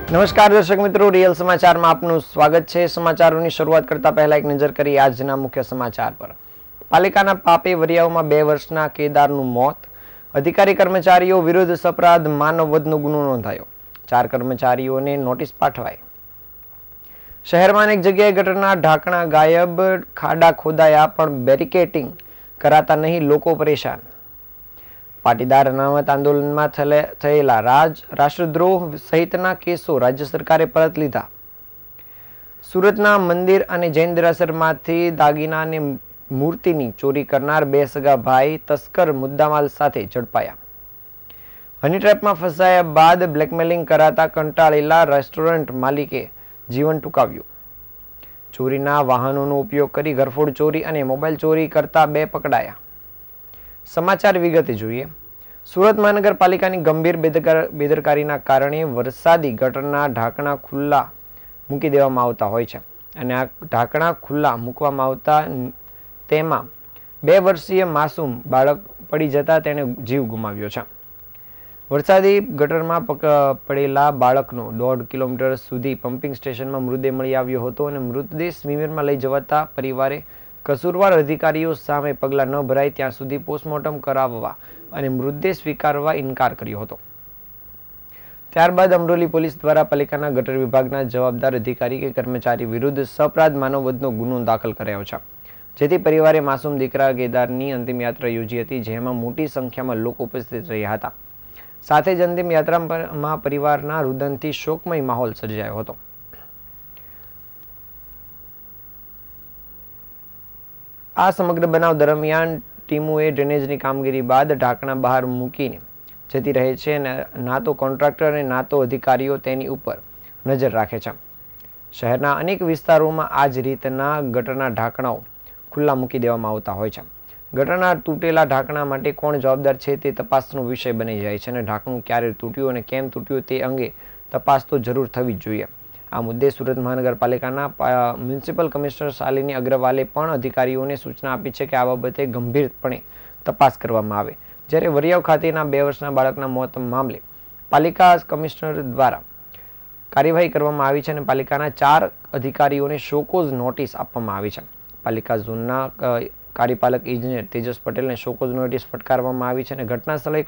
નમસ્કાર દર્શક મિત્રો, રિયલ સમાચારમાં આપનું સ્વાગત છે। સમાચારોની શરૂઆત કરતા પહેલા એક નજર કરી આજના મુખ્ય સમાચાર પર। પાલિકાના પાપે વરિયાઓમાં 2 વર્ષના કેદારનું મોત। અધિકારી કર્મચારીઓ વિરુદ્ધ સપરાધ માનવ વધનો ગુનો નોંધાયો। 4 કર્મચારીઓને નોટિસ પાઠવાઈ। શહેરમાં અનેક જગ્યાએ ગટરના ઢાંકણા ગાયબ, ખાડા ખોદાયા પણ બેરિકેટિંગ કરાતા નહીં, લોકો પરેશાન। પાટીદાર અનામત આંદોલનમાં થયેલા રાષ્ટ્રદ્રોહ સહિતના કેસો રાજ્ય સરકારે પરત લીધા। સુરતના મંદિર અને જૈન દેરાસરમાંથી દાગીના અને મૂર્તિની ચોરી કરનાર 2 સગા ભાઈ તસ્કર મુદ્દામાલ સાથે ઝડપાયા। હની ટ્રેપમાં ફસાયા બાદ બ્લેકમેલિંગ કરાતા કંટાળેલા રેસ્ટોરન્ટ માલિકે જીવન ટૂંકાવ્યું। ચોરીના વાહનોનો ઉપયોગ કરી ઘરફોડ ચોરી અને મોબાઈલ ચોરી કરતા 2 પકડાયા। સમાચાર વિગતે જોઈએ। સુરત મહાનગરપાલિકાની ગંભીર બેદરકારીના કારણે વરસાદી ગટરના ઢાંકણા ખુલ્લા મૂકી દેવામાં આવતા હોય છે અને આ ઢાંકણા ખુલ્લા મૂકવામાં આવતા તેમાં 2 વર્ષીય માસૂમ બાળક પડી જતા તેણે જીવ ગુમાવ્યો છે। વરસાદી ગટરમાં પડેલા બાળકનો 1.5 કિલોમીટર સુધી પમ્પિંગ સ્ટેશનમાં મૃતદેહ મળી આવ્યો હતો અને મૃતદેહ સ્વીમરમાં લઈ જવાતા પરિવારે કસૂરવાર અધિકારીઓ સામે પગલાં ન ભરાય ત્યાં સુધી પોસ્ટમોર્ટમ કરાવવા અને મૃતદેહ સ્વીકારવા ઇનકાર કર્યો હતો। ત્યારબાદ અમરોલી પોલીસ દ્વારા પાલિકાના ગટર વિભાગના જવાબદાર અધિકારી કે કર્મચારી વિરુદ્ધ સપરાધ માનવવધનો ગુનો દાખલ કરાયો છે, જેથી પરિવારે માસૂમ દીકરા કેદારની અંતિમ યાત્રા યોજી હતી, જેમાં મોટી સંખ્યામાં લોકો ઉપસ્થિત રહ્યા હતા। સાથે જ અંતિમ યાત્રામાં પરિવારના રુદનથી શોકમય માહોલ સર્જાયો હતો। આ સમગ્ર બનાવ દરમિયાન ટીમોએ ડ્રેનેજની કામગીરી બાદ ઢાંકણા બહાર મૂકીને જતી રહે છે અને ના તો કોન્ટ્રાક્ટર અને ના તો અધિકારીઓ તેની ઉપર નજર રાખે છે। શહેરના અનેક વિસ્તારોમાં આ જ રીતના ગટરના ઢાંકણાઓ ખુલ્લા મૂકી દેવામાં આવતા હોય છે। ગટરના તૂટેલા ઢાંકણા માટે કોણ જવાબદાર છે તે તપાસનો વિષય બની જાય છે અને ઢાંકણું ક્યારે તૂટ્યું અને કેમ તૂટ્યું તે અંગે તપાસ તો જરૂર થવી જ જોઈએ। આ મુદ્દે સુરત મહાનગરપાલિકાના મ્યુનિસિપલ કમિશનર શાલિની અગ્રવાલે પણ અધિકારીઓને સૂચના આપી છે કે આ બાબતે ગંભીરપણે તપાસ કરવામાં આવે। જ્યારે વરિયાવ ખાતેના 2 વર્ષના બાળકના મોત મામલે પાલિકા કમિશનર દ્વારા કાર્યવાહી કરવામાં આવી છે અને પાલિકાના 4 અધિકારીઓને શોકોઝ નોટિસ આપવામાં આવી છે। પાલિકા ઝોનના કાર્યપાલક ઇજનેર તેજસ પટેલને શોકોઝ નોટિસ ફટકારવામાં આવી છે અને ઘટના સ્થળે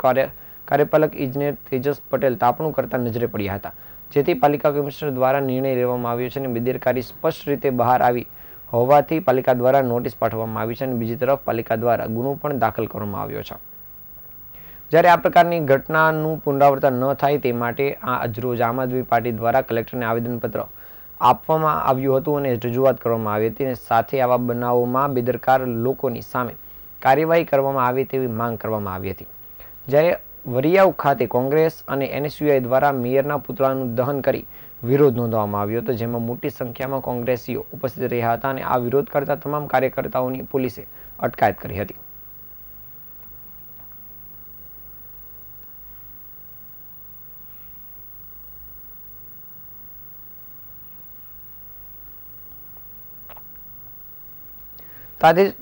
કાર્યપાલક ઇજનેર તેજસ પટેલ તાપણું કરતા નજરે પડ્યા હતા, જેથી પાલિકા કમિશનર દ્વારા નિર્ણય લેવામાં આવ્યો છે અને બેદરકારી સ્પષ્ટ રીતે બહાર આવી હોવાથી પાલિકા દ્વારા નોટિસ પાઠવવામાં આવી છે અને બીજી તરફ પાલિકા દ્વારા ગુનો પણ દાખલ કરવામાં આવ્યો છે। જ્યારે આ પ્રકારની ઘટનાનું પુનરાવર્તન ન થાય તે માટે આજરોજ આમ આદમી પાર્ટી દ્વારા કલેક્ટરને આવેદનપત્ર આપવામાં આવ્યું હતું અને રજૂઆત કરવામાં આવી હતી અને સાથે આવા બનાવોમાં બેદરકાર લોકોની સામે કાર્યવાહી કરવામાં આવે તેવી માંગ કરવામાં આવી હતી। જ્યારે વરિયાવ ખાતે કોંગ્રેસ અને NSUI દ્વારા મેયરના પુતળાનું દહન કરી વિરોધ નોંધવામાં આવ્યો હતો, જેમાં મોટી સંખ્યામાં કોંગ્રેસીઓ ઉપસ્થિત રહ્યા હતા અને આ વિરોધ કરતા તમામ કાર્યકર્તાઓની પોલીસે અટકાયત કરી હતી।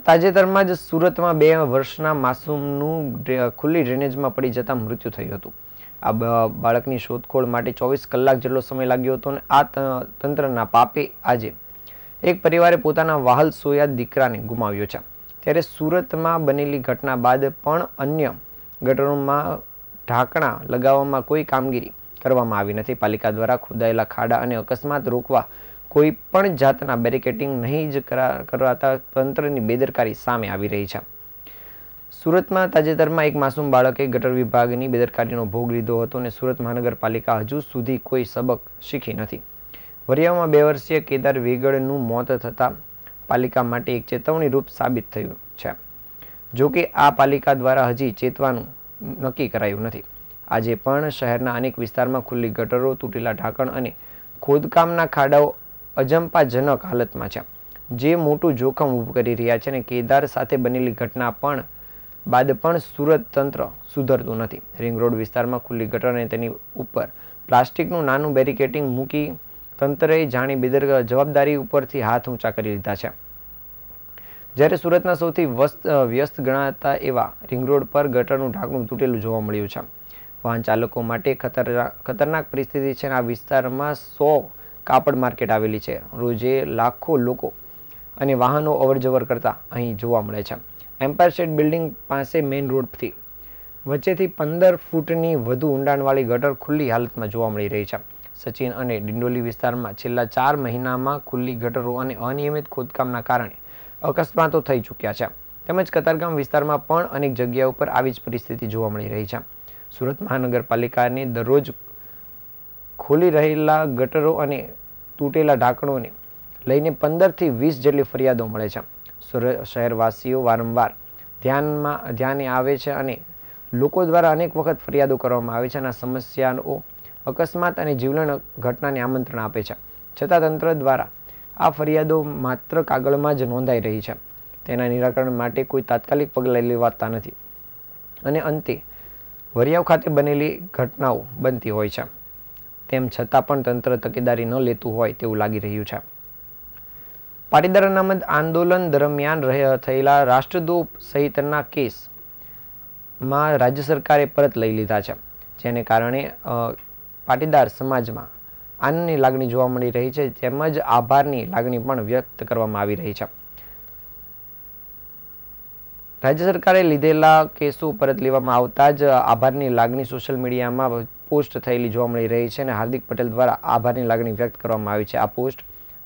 તાજેતરમાં જ સુરતમાં 2 વર્ષના માસૂમનું ખુલ્લી ડ્રેનેજમાં પડી જતા મૃત્યુ થયું હતું। આ બાળકની શોધખોળ માટે 24 કલાક જેટલો સમય લાગ્યો હતો અને આ તંત્રના પાપે આજે એક પરિવારે પોતાના વહાલ સોયા દીકરાને ગુમાવ્યો છે। ત્યારે સુરતમાં બનેલી ઘટના બાદ પણ અન્ય ગટરોમાં ઢાંકણા લગાવવામાં કોઈ કામગીરી કરવામાં આવી નથી। પાલિકા દ્વારા ખોદાયેલા ખાડા અને અકસ્માત રોકવા કોઈ પણ જાતના બેરિકેટિંગ નહીં જ કરાતા તંત્રની બેદરકારી સામે આવી રહી છે। સુરતમાં તાજેતરમાં એક માસૂમ બાળકે ગટર વિભાગની બેદરકારીનો ભોગ લીધો હતો અને સુરત મહાનગરપાલિકા હજુ સુધી કોઈ સબક શીખી નથી। વરિયાવમાં 2 વર્ષીય કેદાર વેગડનું મોત થતાં પાલિકા માટે એક ચેતવણી રૂપ સાબિત થયું છે। જો કે આ પાલિકા દ્વારા હજી ચેતવાનું નક્કી કરાયું નથી। આજે પણ શહેરના અનેક વિસ્તારમાં ખુલ્લી ગટરો, તૂટેલા ઢાંકણ અને ખોદકામના ખાડાઓ અજંપાજનક હાલતમાં છે, જે મોટું જોખમ ઊભું કરી રહ્યા છે અને કેદાર સાથે બનેલી ઘટના બાદ પણ સુરત તંત્ર સુધરતું નથી। રિંગ રોડ વિસ્તારમાં ખુલ્લી ગટર અને તેની ઉપર પ્લાસ્ટિકનું નાનું બેરિકેટિંગ મૂકી તંત્રએ જાણી જવાબદારી ઉપરથી હાથ ઊંચા કરી લીધા છે। જ્યારે સુરતના સૌથી વ્યસ્ત ગણાતા એવા રિંગ રોડ પર ગટરનું ઢાંકણું તૂટેલું જોવા મળ્યું છે। વાહન ચાલકો માટે ખતરનાક પરિસ્થિતિ છે. આ વિસ્તારમાં 100 કાપડ માર્કેટ આવેલી છે. રોજે લાખો લોકો અને વાહનો અવરજવર કરતા અહીં જોવા મળે છે. એમ્પાયર સ્ટેટ બિલ્ડિંગ પાસે મેઇન રોડથી વચ્ચેથી 15 ફૂટની વધુ ઊંડાણવાળી ગટર ખુલ્લી હાલતમાં જોવા મળી રહી છે. સચિન અને ડિંડોલી વિસ્તારમાં છેલ્લા 4 મહિનામાં ખુલ્લી ગટરો અને અનિયમિત ખોદકામના કારણે અકસ્માતો થઈ ચૂક્યા છે. તેમજ કતારગામ વિસ્તારમાં પણ અનેક જગ્યાઓ પર આવી જ પરિસ્થિતિ જોવા મળી રહી છે. સુરત મહાનગરપાલિકાને દરરોજ ખોલી રહેલા ગટરો અને તૂટેલા ઢાંકણોને લઈને 15થી 20 જેટલી ફરિયાદો મળે છે. શહેરવાસીઓ વારંવાર ધ્યાને આવે છે અને લોકો દ્વારા અનેક વખત ફરિયાદો કરવામાં આવે છે અને આ સમસ્યાઓ અકસ્માત અને જીવલેણ ઘટનાને આમંત્રણ આપે છે. છતાં તંત્ર દ્વારા આ ફરિયાદો માત્ર કાગળમાં જ નોંધાઈ રહી છે. તેના નિરાકરણ માટે કોઈ તાત્કાલિક પગલાં લેવાતા નથી અને અંતે વરિયાવ ખાતે બનેલી ઘટનાઓ બનતી હોય છે. તેમ છતાં પણ તંત્ર તકેદારી ન લેતું હોય તેવું લાગી રહ્યું છે. પાટીદાર અનામત આંદોલન દરમિયાન થયેલા રાષ્ટ્રદ્રોહ સહિતના કેસમાં રાજ્ય સરકારે પરત લઈ લીધા છે, જેને કારણે પાટીદાર સમાજમાં આનંદની લાગણી જોવા મળી રહી છે. તેમજ આભારની લાગણી પણ વ્યક્ત કરવામાં આવી રહી છે. રાજ્ય સરકારે લીધેલા કેસો પરત લેવામાં આવતા જ આભારની લાગણી સોશિયલ મીડિયામાં પોસ્ટ થયેલી જોવા મળી રહી છે અને હાર્દિક પટેલ દ્વારા આભારની લાગણી વ્યક્ત કરવામાં આવી છે. આ પોસ્ટ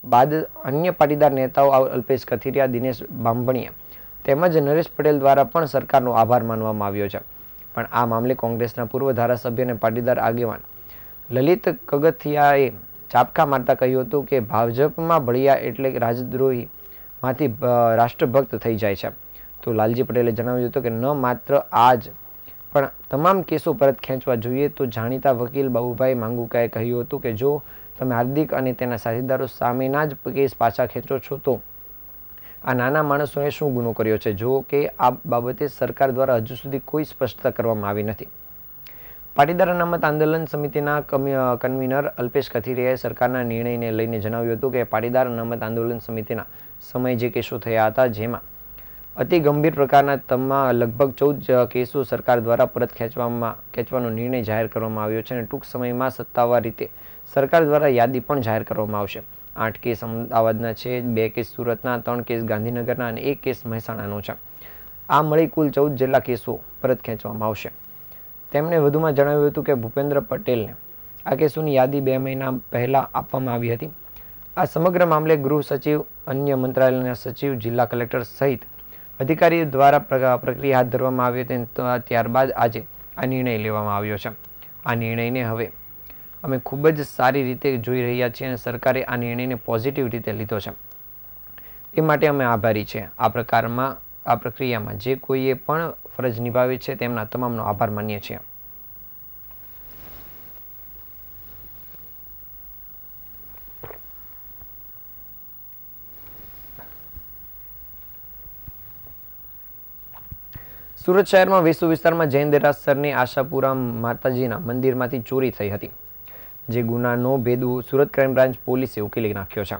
બાદ અન્ય પાટીદાર નેતાઓ અલ્પેશ કથિરિયા, દિનેશ બાંભણિયા તેમજ નરેશ પટેલ દ્વારા પણ સરકારનો આભાર માનવામાં આવ્યો છે. પણ આ મામલે કોંગ્રેસના પૂર્વ ધારાસભ્ય અને પાટીદાર આગેવાન લલિત કગથિયાએ ચાપખા મારતા કહ્યું હતું કે ભાજપમાં ભળિયા એટલે રાજદ્રોહી માંથી રાષ્ટ્રભક્ત થઈ જાય છે. તો લાલજી પટેલે જણાવ્યું હતું કે ન માત્ર આજ પણ તમામ કેસો પરત ખેંચવા જોઈએ. તો જાણીતા વકીલ બાબુભાઈ માંગુકાએ કહ્યું હતું કે જો તમે હાર્દિક અને તેના સાથીદારો સામેના જ કેસ પાછા ખેંચો છો તો આ નાના માણસોએ શું ગુનો કર્યો છે? જો કે આ બાબતે સરકાર દ્વારા હજુ સુધી કોઈ સ્પષ્ટતા કરવામાં આવી નથી. પાટીદાર અનામત આંદોલન સમિતિના કન્વીનર અલ્પેશ કથિરિયાએ સરકારના નિર્ણયને લઈને જણાવ્યું હતું કે પાટીદાર અનામત આંદોલન સમિતિના સમયે જે કેસો થયા હતા જેમાં અતિ ગંભીર પ્રકારના લગભગ 14 કેસો સરકાર દ્વારા પરત ખેંચવાનો નિર્ણય જાહેર કરવામાં આવ્યો છે અને ટૂંક સમયમાં સત્તાવાર રીતે સરકાર દ્વારા યાદી પણ જાહેર કરવામાં આવશે. 8 કેસ અમદાવાદના છે, 2 કેસ સુરતના, 3 કેસ ગાંધીનગરના અને 1 કેસ મહેસાણાનો છે. આ મળી કુલ 14 જેટલા કેસો પરત ખેંચવામાં આવશે. તેમણે વધુમાં જણાવ્યું હતું કે ભૂપેન્દ્ર પટેલને આ કેસોની યાદી 2 મહિના પહેલા આપવામાં આવી હતી. આ સમગ્ર મામલે ગૃહ સચિવ, અન્ય મંત્રાલયના સચિવ, જિલ્લા કલેક્ટર સહિત અધિકારીઓ દ્વારા પ્રક્રિયા હાથ ધરવામાં આવી હતી. ત્યારબાદ આજે આ નિર્ણય લેવામાં આવ્યો છે. આ નિર્ણયને હવે અમે ખૂબ જ સારી રીતે જોઈ રહ્યા છીએ અને સરકારે આ નિર્ણયને પોઝિટિવ રીતે લીધો છે એ માટે અમે આભારી છીએ. આ પ્રક્રિયામાં જે કોઈએ પણ ફરજ નિભાવી છે તેમના તમામનો આભાર માનીએ છીએ. સુરત શહેરમાં વેસુ વિસ્તારમાં જૈન દેરાસરની આશાપુરા માતાજીના મંદિરમાંથી ચોરી થઈ હતી, જે ગુનાનો ભેદ સુરત ક્રાઇમ બ્રાન્ચ પોલીસે ઉકેલી નાખ્યો છે.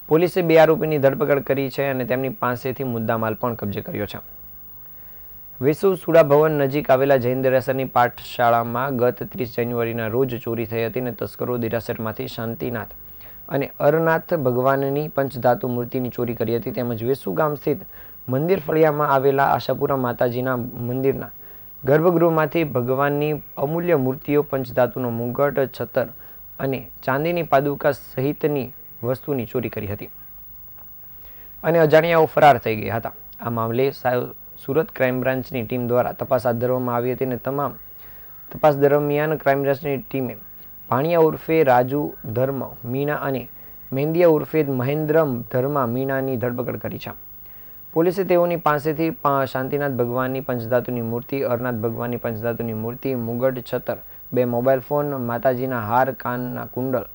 પોલીસે 2 આરોપીની ધરપકડ કરી છે અને તેમની પાસેથી મુદ્દામાલ પણ કબજે કર્યો છે. વેસુ સુડા ભવન નજીક આવેલા જૈન દેરાસરની પાઠશાળામાં ગત 30 જાન્યુઆરીના રોજ ચોરી થઈ હતી અને તસ્કરો દેરાસરમાંથી શાંતિનાથ અને અરનાથ ભગવાનની પંચધાતુ મૂર્તિની ચોરી કરી હતી. તેમજ વેસુ ગામ સ્થિત મંદિર ફળિયામાં આવેલા આશાપુરા માતાજીના મંદિરના ગર્ભગૃહમાંથી ભગવાનની અમૂલ્ય મૂર્તિઓ, પંચધાતુનો મુગટ, છતર અને ચાંદીની પાદુકા સહિતની વસ્તુની ચોરી કરી હતી અને અજાણ્યાઓ ફરાર થઈ ગયા હતા. આ મામલે સુરત ક્રાઇમ બ્રાન્ચની ટીમ દ્વારા તપાસ હાથ ધરવામાં આવી હતી અને તમામ તપાસ દરમિયાન ક્રાઇમ બ્રાન્ચની ટીમે ભાણિયા ઉર્ફે રાજુ ધર્મ મીણા અને મેંદિયા ઉર્ફે મહેન્દ્ર ધર્મા મીણાની ધરપકડ કરી છે. પોલીસે તેઓની પાસેથી શાંતિનાથ ભગવાનની પંચધાતુની મૂર્તિ, અરનાથ ભગવાનની પંચધાતુની મૂર્તિ, મુગટ, છતર, 2 મોબાઈલ ફોન, માતાજીના હાર, કાનના કુંડળ,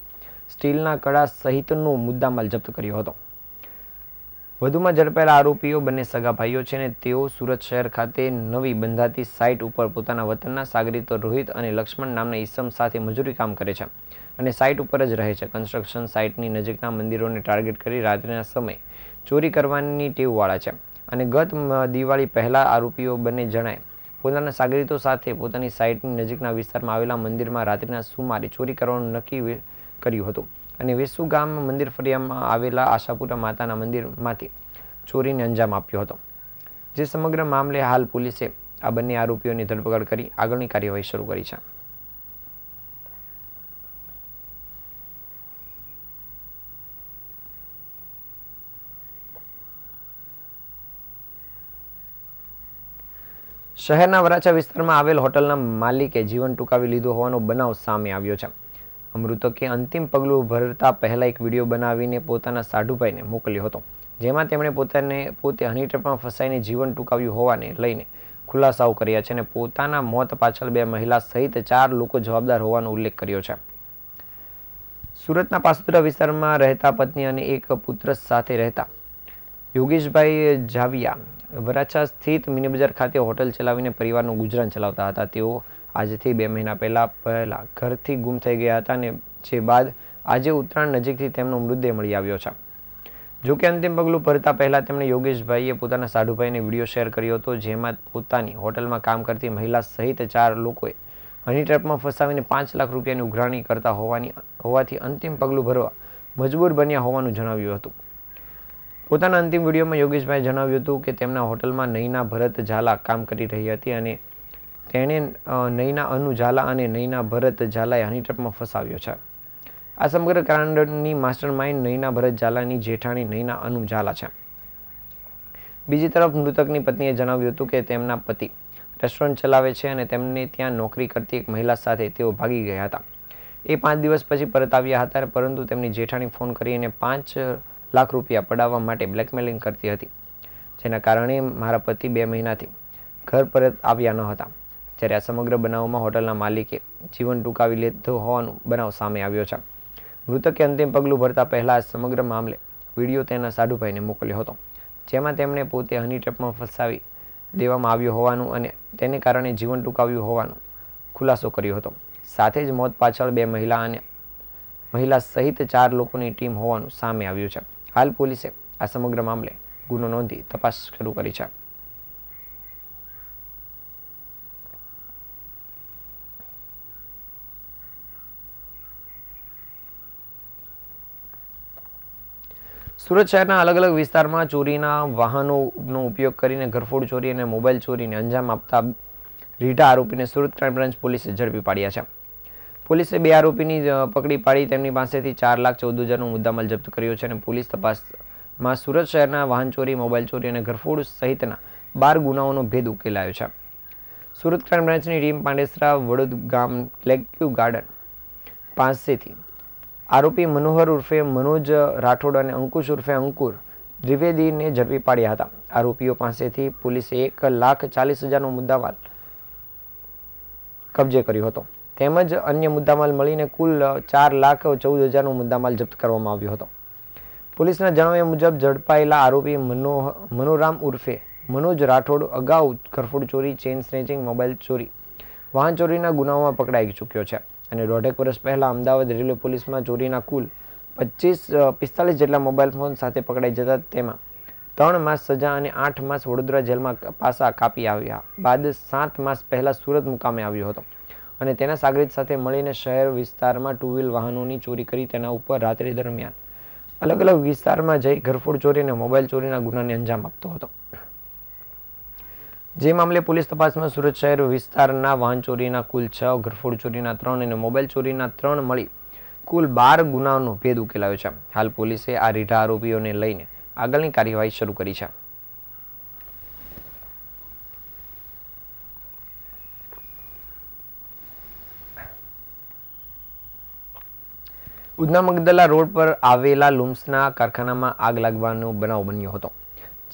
સ્ટીલના કડા સહિતનો મુદ્દામાલ જપ્ત કર્યો હતો. વધુમાં ઝડપાયેલા આરોપીઓ બંને સગા ભાઈઓ છે અને તેઓ સુરત શહેર ખાતે નવી બંધાતી સાઇટ ઉપર પોતાના વતનના સાગરીતો રોહિત અને લક્ષ્મણ નામના ઈસમ સાથે મજૂરી કામ કરે છે અને સાઇટ ઉપર જ રહે છે. કન્સ્ટ્રક્શન સાઇટની નજીકના મંદિરોને ટાર્ગેટ કરી રાત્રિના સમયે ચોરી કરવાની ટેવવાળા છે અને ગત દિવાળી પહેલા આરોપીઓ બંને જણાએ પોતાના સાગરીતો સાથે પોતાની સાઇટની નજીકના વિસ્તારમાં આવેલા મંદિરમાં રાત્રિના સુમારે ચોરી કરવાનું નક્કી કર્યું હતું અને વેસુ ગામ મંદિર ફળિયામાં આવેલા આશાપુરા માતાના મંદિરમાંથી ચોરીને અંજામ આપ્યો હતો. જે સમગ્ર મામલે હાલ પોલીસે આ બંને આરોપીઓની ધરપકડ કરી આગળની કાર્યવાહી શરૂ કરી છે. શહેરના વરાછા વિસ્તારમાં આવેલ હોટલના માલિકે જીવન ટૂંકાવી લીધું હોવાનો બનાવ સામે આવ્યો છે. મૃતકે અંતિમ પગલું ભરતા પહેલા એક વિડીયો બનાવીને પોતાના સાઢુભાઈને મોકલ્યો હતો, જેમાં તેમણે પોતે હની ટ્રેપમાં ફસાઈને જીવન ટૂંકાવ્યું હોવાને લઈને ખુલાસાઓ કર્યા છે અને પોતાના મોત પાછળ 2 મહિલા સહિત 4 લોકો જવાબદાર હોવાનો ઉલ્લેખ કર્યો છે. સુરતના પાસુદ્રા વિસ્તારમાં રહેતા પત્ની અને એક પુત્ર સાથે રહેતા યોગેશભાઈ જાવિયા વરાછા સ્થિત મિની બજાર ખાતે હોટલ ચલાવીને પરિવારનું ગુજરાન ચલાવતા હતા. તેઓ આજથી 2 મહિના પહેલા ઘરથી ગુમ થઈ ગયા હતા અને જે બાદ આજે ઉત્તરાયણ નજીકથી તેમનો મૃતદેહ મળી આવ્યો છે. જોકે અંતિમ પગલું ભરતા પહેલા તેમણે યોગેશભાઈએ પોતાના સાઢુભાઈને વિડીયો શેર કર્યો હતો, જેમાં પોતાની હોટલમાં કામ કરતી મહિલા સહિત 4 લોકોએ હની ટ્રેપમાં ફસાવીને 5 લાખ રૂપિયાની ઉઘરાણી કરતા હોવાથી અંતિમ પગલું ભરવા મજબૂર બન્યા હોવાનું જણાવ્યું હતું. પોતાના અંતિમ વિડીયોમાં યોગેશભાઈએ જણાવ્યું હતું કે તેમના હોટલમાં નૈના ભરત ઝાલા કામ કરી રહી હતી અને તેણે નૈના અનુ ઝાલા અને નૈના ભરત ઝાલાએ હની ટ્રેપમાં ફસાવ્યો છે. આ સમગ્ર કાંડની માસ્ટર માઇન્ડ નૈના ભરત ઝાલાની જેઠાણી નૈના અનુ ઝાલા છે. બીજી તરફ મૃતકની પત્નીએ જણાવ્યું હતું કે તેમના પતિ રેસ્ટોરન્ટ ચલાવે છે અને તેમને ત્યાં નોકરી કરતી એક મહિલા સાથે તેઓ ભાગી ગયા હતા. એ 5 દિવસ પછી પરત આવ્યા હતા, પરંતુ તેમની જેઠાણી ફોન કરીને 5 લાખ રૂપિયા પડાવવા માટે બ્લેકમેલિંગ કરતી હતી, જેના કારણે મારા પતિ 2 મહિનાથી ઘર પરત આવ્યા ન હતા. જ્યારે આ સમગ્ર બનાવમાં હોટલના માલિકે જીવન ટૂંકાવી લીધું હોવાનો બનાવ સામે આવ્યો છે. મૃતકે અંતિમ પગલું ભરતા પહેલા આ સમગ્ર મામલે વિડીયો તેના સાઢુભાઈને મોકલ્યો હતો, જેમાં તેમણે પોતે હની ટ્રેપમાં ફસાવી દેવામાં આવ્યો હોવાનું અને તેને કારણે જીવન ટૂંકાવ્યું હોવાનો ખુલાસો કર્યો હતો. સાથે જ મોત પાછળ 2 મહિલા સહિત 4 લોકોની ટીમ હોવાનું સામે આવ્યું છે. હાલ પોલીસે આ સમગ્ર મામલે ગુનો નોંધી તપાસ શરૂ કરી છે. સુરત શહેરના અલગ અલગ વિસ્તારમાં ચોરીના વાહનોનો ઉપયોગ કરીને ઘરફોડ ચોરી અને મોબાઈલ ચોરીને અંજામ આપતા રીઢા આરોપીને સુરત ક્રાઇમ બ્રાન્ચ પોલીસે ઝડપી પાડ્યા છે. પોલીસે 2 આરોપીની પકડી પાડી તેમની પાસેથી 4,14,000નો મુદ્દામાલ જપ્ત કર્યો છે અને પોલીસ તપાસમાં સુરત શહેરના વાહન ચોરી, મોબાઈલ ચોરી અને ઘરફોડ સહિતના 12 ગુનાઓનો ભેદ ઉકેલાયો છે. સુરત ક્રાઇમ બ્રાન્ચની ટીમ પાંડેસરા વડોદ ગામ લેકવ્યુ ગાર્ડન પાસેથી આરોપી મનોહર ઉર્ફે મનોજ રાઠોડ અને અંકુશ ઉર્ફે અંકુર દ્વિવેદીને ઝડપી પાડ્યા હતા. આરોપીઓ પાસેથી પોલીસે 1,40,000નો મુદ્દામાલ કબજે કર્યો હતો, તેમજ અન્ય મુદ્દામાલ મળીને કુલ 4,14,000નો મુદ્દામાલ જપ્ત કરવામાં આવ્યો હતો. પોલીસના જણાવ્યા મુજબ ઝડપાયેલા આરોપી મનોરામ ઉર્ફે મનોજ રાઠોડ અગાઉ ઘરફોડ ચોરી, ચેઇન સ્નેચિંગ, મોબાઈલ ચોરી, વાહન ચોરીના ગુનાઓમાં પકડાઈ ચૂક્યો છે અને 1.5 વર્ષ પહેલા અમદાવાદ રેલવે પોલીસમાં ચોરીના કુલ 45 જેટલા મોબાઈલ ફોન સાથે પકડાઈ જતા તેમાં 3 માસ સજા અને 8 માસ વડોદરા જેલમાં પાસા કાપી આવ્યા બાદ 7 માસ પહેલા સુરત મુકામે આવ્યો હતો અને તેના સાગરીત સાથે મળીને શહેર વિસ્તારમાં 2 વ્હીલ વાહનોની ચોરી કરી તેના ઉપર રાત્રિ દરમિયાન અલગ અલગ વિસ્તારમાં જઈ ઘરફોડ ચોરી અને મોબાઈલ ચોરીના ગુનાને અંજામ આપતો હતો. જે મામલે પોલીસ તપાસમાં સુરત શહેર વિસ્તારના વાહન ચોરીના કુલ 6, ઘરફોડ ચોરીના 3 અને મોબાઈલ ચોરીના 3 મળી કુલ 12 ગુનાઓનો ભેદ ઉકેલાયો છે. હાલ પોલીસે આ રીઢા આરોપીઓને લઈને આગળની કાર્યવાહી શરૂ કરી છે. ઉધના મગદલા રોડ પર આવેલા લુમ્સના કારખાનામાં આગ લાગવાનો બનાવ બન્યો હતો,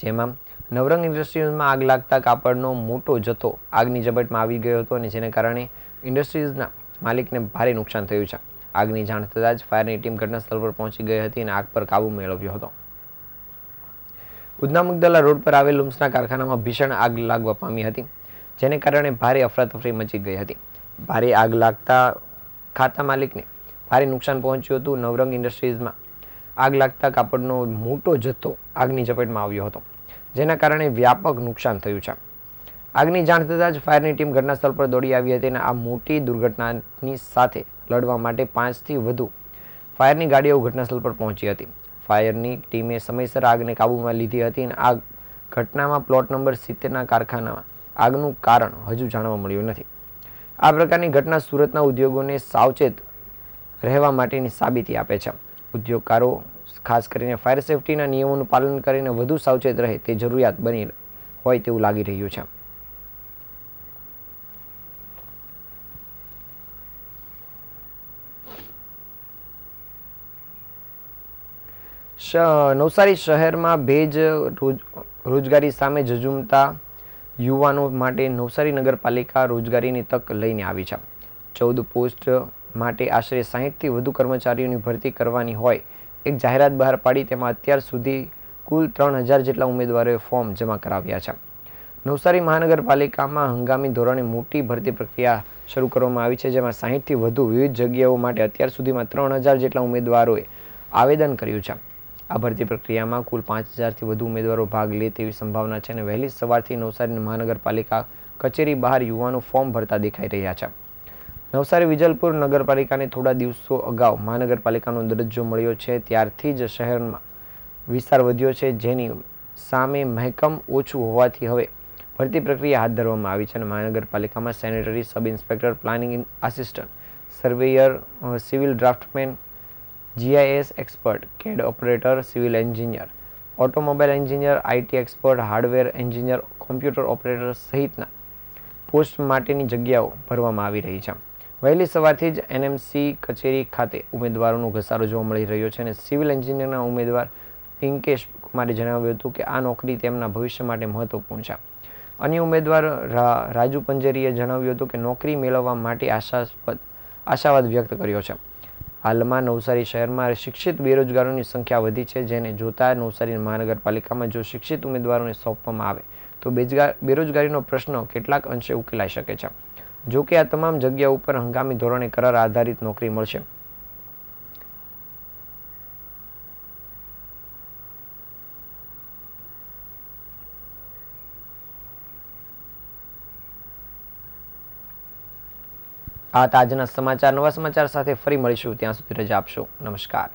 જેમાં નવરંગ ઇન્ડસ્ટ્રીઝમાં આગ લાગતા કાપડનો મોટો જથ્થો આગની ઝપેટમાં આવી ગયો હતો અને જેને કારણે ઇન્ડસ્ટ્રીઝના માલિકને ભારે નુકસાન થયું છે. આગની જાણ થતાં જ ફાયરની ટીમ ઘટનાસ્થળ પર પહોંચી ગઈ હતી અને આગ પર કાબુ મેળવ્યો હતો. ઉધના મગદલા રોડ પર આવેલ લુમ્સના કારખાનામાં ભીષણ આગ લાગવા પામી હતી, જેને કારણે ભારે અફરાતફરી મચી ગઈ હતી. ભારે આગ લાગતા ખાતા માલિકને ભારે નુકસાન પહોંચ્યું હતું. નવરંગ ઇન્ડસ્ટ્રીઝમાં આગ લાગતા કાપડનો મોટો જથ્થો આગની ઝપેટમાં આવ્યો હતો, જેના કારણે વ્યાપક નુકસાન થયું છે. આગની જાણ થતાં જ ફાયરની ટીમ ઘટના સ્થળ પર દોડી આવી હતી અને આ મોટી દુર્ઘટનાની સાથે લડવા માટે 5થી વધુ ફાયરની ગાડીઓ ઘટનાસ્થળ પર પહોંચી હતી. ફાયરની ટીમે સમયસર આગને કાબૂમાં લીધી હતી અને આ ઘટનામાં પ્લોટ નંબર 70ના કારખાનામાં આગનું કારણ હજુ જાણવા મળ્યું નથી. આ પ્રકારની ઘટના સુરતના ઉદ્યોગોને સાવચેત રહેવા માટેની સાબિતી આપે છે. ઉદ્યોગકારો ખાસ કરીને ફાયર સેફટીના નિયમોનું પાલન કરીને વધુ સાવચેત રહે તે જરૂરિયાત બની હોય તેવું લાગી રહ્યું છે. નવસારી શહેરમાં ભેજ રોજગારી સામે ઝઝૂમતા યુવાનો માટે નવસારી નગરપાલિકા રોજગારીની તક લઈને આવી છે. 14 પોસ્ટ માટે આશરે 60થી વધુ કર્મચારીઓની ભરતી કરવાની હોય એક જાહેરાત બહાર પાડી તેમાં અત્યાર સુધી કુલ 3000 જેટલા ઉમેદવારોએ ફોર્મ જમા કરાવ્યા છે. નવસારી મહાનગરપાલિકામાં હંગામી ધોરણે મોટી ભરતી પ્રક્રિયા શરૂ કરવામાં આવી છે, જેમાં 60થી વધુ વિવિધ જગ્યાઓ માટે અત્યાર સુધીમાં 3000 જેટલા ઉમેદવારોએ આવેદન કર્યું છે. આ ભરતી પ્રક્રિયામાં કુલ 5000થી વધુ ઉમેદવારો ભાગ લે તેવી સંભાવના છે અને વહેલી સવારથી નવસારી મહાનગરપાલિકા કચેરી બહાર યુવાનો ફોર્મ ભરતા દેખાઈ રહ્યા છે. નવસારી વિજલપુર નગરપાલિકાને થોડા દિવસો અગાઉ મહાનગરપાલિકાનો દરજ્જો મળ્યો છે, ત્યારથી જ શહેરમાં વિસ્તાર વધ્યો છે, જેની સામે મહેકમ ઓછું હોવાથી હવે ભરતી પ્રક્રિયા હાથ ધરવામાં આવી છે અને મહાનગરપાલિકામાં sanitary sub inspector, planning assistant, surveyor, civil draughtsman, GIS expert, CAD operator, civil engineer, automobile engineer, IT expert, hardware engineer, computer operator સહિતના પોસ્ટ માટેની જગ્યાઓ ભરવામાં આવી રહી છે. વહેલી સવારથી જ NMC કચેરી ખાતે ઉમેદવારોનો ઘસારો જોવા મળી રહ્યો છે અને સિવિલ એન્જિનિયરના ઉમેદવાર પિંકેશ કુમારે જણાવ્યું હતું કે આ નોકરી તેમના ભવિષ્ય માટે મહત્વપૂર્ણ છે. અન્ય ઉમેદવાર રાજુ પંજેરીએ જણાવ્યું હતું કે નોકરી મેળવવા માટે આશાવાદ વ્યક્ત કર્યો છે. હાલમાં નવસારી શહેરમાં શિક્ષિત બેરોજગારોની સંખ્યા વધી છે, જેને જોતા નવસારી મહાનગરપાલિકામાં જો શિક્ષિત ઉમેદવારોને સોંપવામાં આવે તો બેરોજગારીનો પ્રશ્ન કેટલાક અંશે ઉકેલાઈ શકે છે. જો કે આ તમામ જગ્યા ઉપર હંગામી ધોરણે કરાર આધારિત નોકરી મળશે. આ હતા આજના સમાચાર. નવા સમાચાર સાથે ફરી મળીશું. ત્યાં સુધી રજા આપશો. નમસ્કાર.